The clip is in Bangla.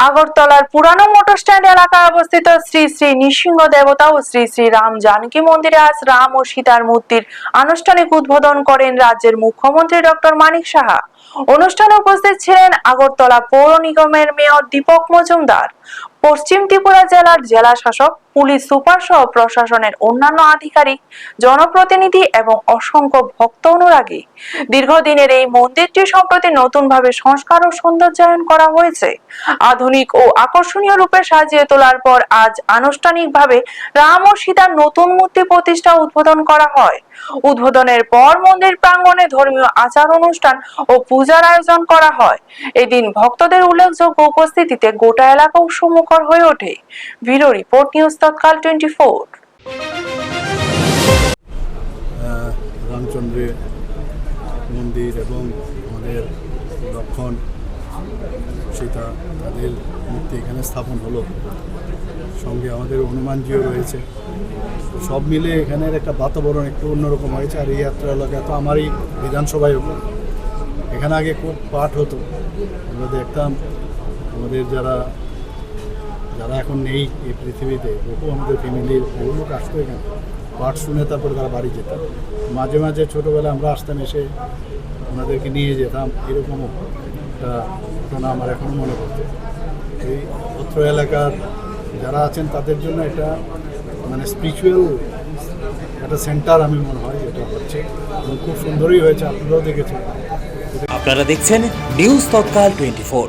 আগরতলার পুরানো মোটর স্ট্যান্ড এলাকায় অবস্থিত শ্রী শ্রী নৃসিংহ দেবতা ও শ্রী শ্রী রাম জানকী মন্দিরে আজ রাম ও সীতার মূর্তির আনুষ্ঠানিক উদ্বোধন করেন রাজ্যের মুখ্যমন্ত্রী ডক্টর মানিক সাহা। অনুষ্ঠানে উপস্থিত ছিলেন আগরতলা পৌর নিগমের মেয়র দীপক মজুমদার, পশ্চিম ত্রিপুরা জেলার জেলা শাসক, পুলিশ সুপার সহ প্রশাসনের অন্যান্য আধিকারিক, জনপ্রতিনিধি এবং অসংখ্য ভক্ত অনুরাগী। দীর্ঘদিনের এই মন্দিরটি সম্প্রতি নতুনভাবে সংস্কার ও সৌন্দর্যায়ন করা হয়েছে। আধুনিক ও আকর্ষণীয় রূপে সাজিয়ে তোলার পর আজ আনুষ্ঠানিকভাবে রাম ও সীতার নতুন মূর্তি প্রতিষ্ঠা উদ্বোধন করা হয়। উদ্বোধনের পর মন্দির প্রাঙ্গণে ধর্মীয় আচার অনুষ্ঠান ও পূজার আয়োজন করা হয়। এদিন ভক্তদের উল্লেখযোগ্য উপস্থিতিতে গোটা এলাকা উৎসবমুখর হয়ে ওঠে। ব্যুরো রিপোর্ট, নিউজ তৎকাল 24। রামচন্দ্রের মন্দির এবং আমাদের লক্ষণ সীতা তাদের মূর্তি এখানে স্থাপন হলো, সঙ্গে আমাদের হনুমানজিও রয়েছে। সব মিলে এখানের একটা বাতাবরণ একটু অন্যরকম হয়েছে। আর এই যাত্রা এলাকা তো আমারই বিধানসভায় এখানে আগে খুব পাঠ হতো, আমরা দেখতাম। আমাদের যারা এখন নেই এই পৃথিবীতে, বহু আমাদের ফ্যামিলির বহু লোক আসতো এখানে, পাঠ শুনে তারপরে তারা বাড়ি যেতাম। মাঝে মাঝে ছোটোবেলায় আমরা আসতাম, এসে ওনাদেরকে নিয়ে যেতাম। এরকমও একটা ঘটনা আমার এখনও মনে পড়ছে। এই অত্র এলাকার যারা আছেন তাদের জন্য একটা মানে স্পিরিচুয়াল একটা সেন্টার আমি মনে হয় এটা হচ্ছে, এবং খুব সুন্দরই হয়েছে। আপনারাও দেখেছেন। আপনারা দেখছেন নিউজ তৎকাল 24।